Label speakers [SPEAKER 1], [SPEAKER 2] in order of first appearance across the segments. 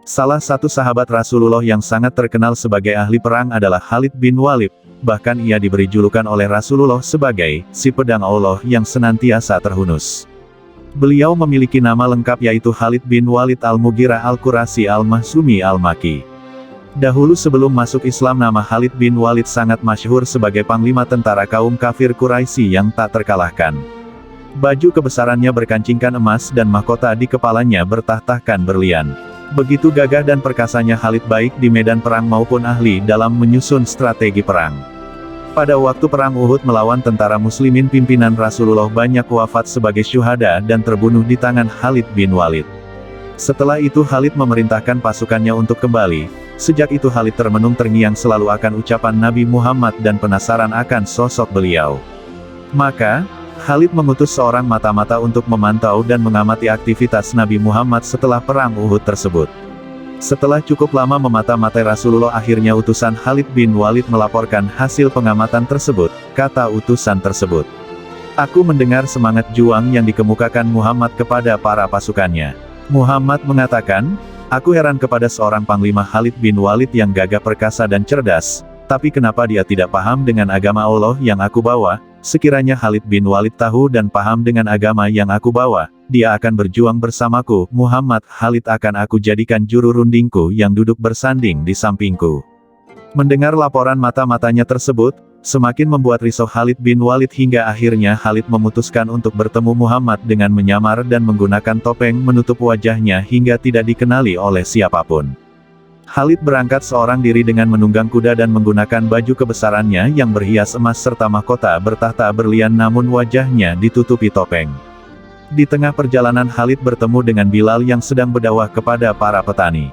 [SPEAKER 1] Salah satu sahabat Rasulullah yang sangat terkenal sebagai ahli perang adalah Khalid bin Walid, bahkan ia diberi julukan oleh Rasulullah sebagai si pedang Allah yang senantiasa terhunus. Beliau memiliki nama lengkap yaitu Khalid bin Walid Al-Mughirah Al-Qurasyi Al-Mahzumi Al-Makki. Dahulu sebelum masuk Islam nama Khalid bin Walid sangat masyhur sebagai panglima tentara kaum kafir Quraisy yang tak terkalahkan. Baju kebesarannya berkancingkan emas dan mahkota di kepalanya bertahtakan berlian. Begitu gagah dan perkasanya Khalid baik di medan perang maupun ahli dalam menyusun strategi perang. Pada waktu perang Uhud melawan tentara muslimin pimpinan Rasulullah banyak wafat sebagai syuhada dan terbunuh di tangan Khalid bin Walid. Setelah itu Khalid memerintahkan pasukannya untuk kembali. Sejak itu Khalid termenung terngiang selalu akan ucapan Nabi Muhammad dan penasaran akan sosok beliau. Maka, Khalid mengutus seorang mata-mata untuk memantau dan mengamati aktivitas Nabi Muhammad setelah perang Uhud tersebut. Setelah cukup lama memata-matai Rasulullah akhirnya utusan Khalid bin Walid melaporkan hasil pengamatan tersebut, kata utusan tersebut. Aku mendengar semangat juang yang dikemukakan Muhammad kepada para pasukannya. Muhammad mengatakan, aku heran kepada seorang panglima Khalid bin Walid yang gagah perkasa dan cerdas, tapi kenapa dia tidak paham dengan agama Allah yang aku bawa? Sekiranya Khalid bin Walid tahu dan paham dengan agama yang aku bawa, dia akan berjuang bersamaku. Muhammad, Khalid akan aku jadikan juru rundingku yang duduk bersanding di sampingku. Mendengar laporan mata-matanya tersebut, semakin membuat risau Khalid bin Walid hingga akhirnya Khalid memutuskan untuk bertemu Muhammad dengan menyamar dan menggunakan topeng menutup wajahnya hingga tidak dikenali oleh siapapun. Khalid berangkat seorang diri dengan menunggang kuda dan menggunakan baju kebesarannya yang berhias emas serta mahkota bertahta berlian namun wajahnya ditutupi topeng. Di tengah perjalanan Khalid bertemu dengan Bilal yang sedang berdakwah kepada para petani.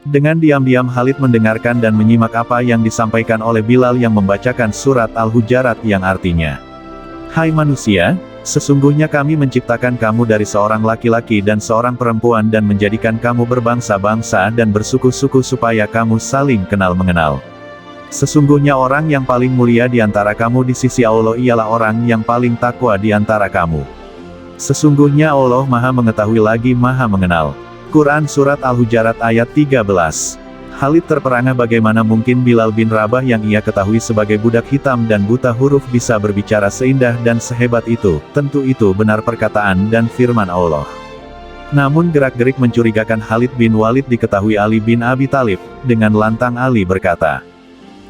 [SPEAKER 1] Dengan diam-diam Khalid mendengarkan dan menyimak apa yang disampaikan oleh Bilal yang membacakan surat Al-Hujarat yang artinya, "Hai manusia, sesungguhnya kami menciptakan kamu dari seorang laki-laki dan seorang perempuan dan menjadikan kamu berbangsa-bangsa dan bersuku-suku supaya kamu saling kenal-mengenal. Sesungguhnya orang yang paling mulia di antara kamu di sisi Allah ialah orang yang paling takwa di antara kamu. Sesungguhnya Allah Maha Mengetahui lagi Maha Mengenal." Quran Surat Al-Hujarat ayat 13. Khalid terperangah bagaimana mungkin Bilal bin Rabah yang ia ketahui sebagai budak hitam dan buta huruf bisa berbicara seindah dan sehebat itu. Tentu itu benar perkataan dan firman Allah. Namun gerak-gerik mencurigakan Khalid bin Walid diketahui Ali bin Abi Thalib. Dengan lantang Ali berkata,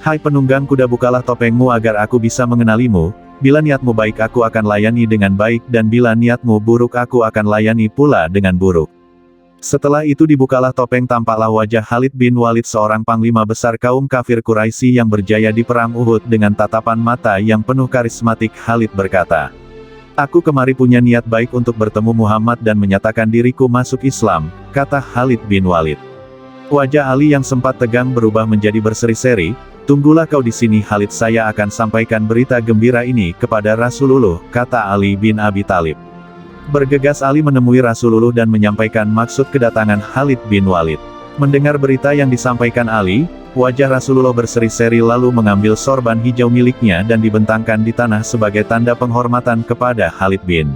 [SPEAKER 1] "Hai penunggang kuda, bukalah topengmu agar aku bisa mengenalimu. Bila niatmu baik aku akan layani dengan baik dan bila niatmu buruk aku akan layani pula dengan buruk." Setelah itu dibukalah topeng, tampaklah wajah Khalid bin Walid, seorang panglima besar kaum kafir Quraisy yang berjaya di perang Uhud. Dengan tatapan mata yang penuh karismatik Khalid berkata, "Aku kemari punya niat baik untuk bertemu Muhammad dan menyatakan diriku masuk Islam," kata Khalid bin Walid. Wajah Ali yang sempat tegang berubah menjadi berseri-seri. "Tunggulah kau di sini Khalid, saya akan sampaikan berita gembira ini kepada Rasulullah," kata Ali bin Abi Thalib. Bergegas Ali menemui Rasulullah dan menyampaikan maksud kedatangan Khalid bin Walid. Mendengar berita yang disampaikan Ali, wajah Rasulullah berseri-seri lalu mengambil sorban hijau miliknya dan dibentangkan di tanah sebagai tanda penghormatan kepada Khalid bin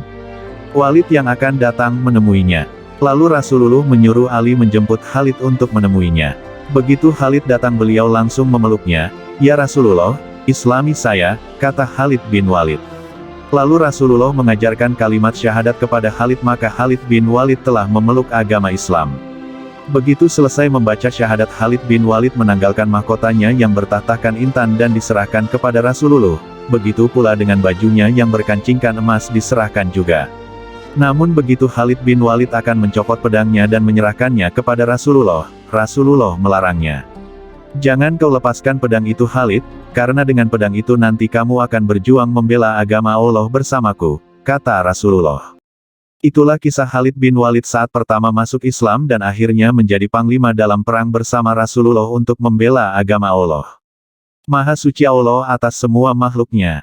[SPEAKER 1] Walid yang akan datang menemuinya. Lalu Rasulullah menyuruh Ali menjemput Khalid untuk menemuinya. Begitu Khalid datang beliau langsung memeluknya. "Ya Rasulullah, Islami saya," kata Khalid bin Walid. Lalu Rasulullah mengajarkan kalimat syahadat kepada Khalid, maka Khalid bin Walid telah memeluk agama Islam. Begitu selesai membaca syahadat, Khalid bin Walid menanggalkan mahkotanya yang bertahtakan intan dan diserahkan kepada Rasulullah. Begitu pula dengan bajunya yang berkancingkan emas diserahkan juga. Namun begitu Khalid bin Walid akan mencopot pedangnya dan menyerahkannya kepada Rasulullah, Rasulullah melarangnya. "Jangan kau lepaskan pedang itu Khalid, karena dengan pedang itu nanti kamu akan berjuang membela agama Allah bersamaku," kata Rasulullah. Itulah kisah Khalid bin Walid saat pertama masuk Islam dan akhirnya menjadi panglima dalam perang bersama Rasulullah untuk membela agama Allah. Maha suci Allah atas semua makhluknya.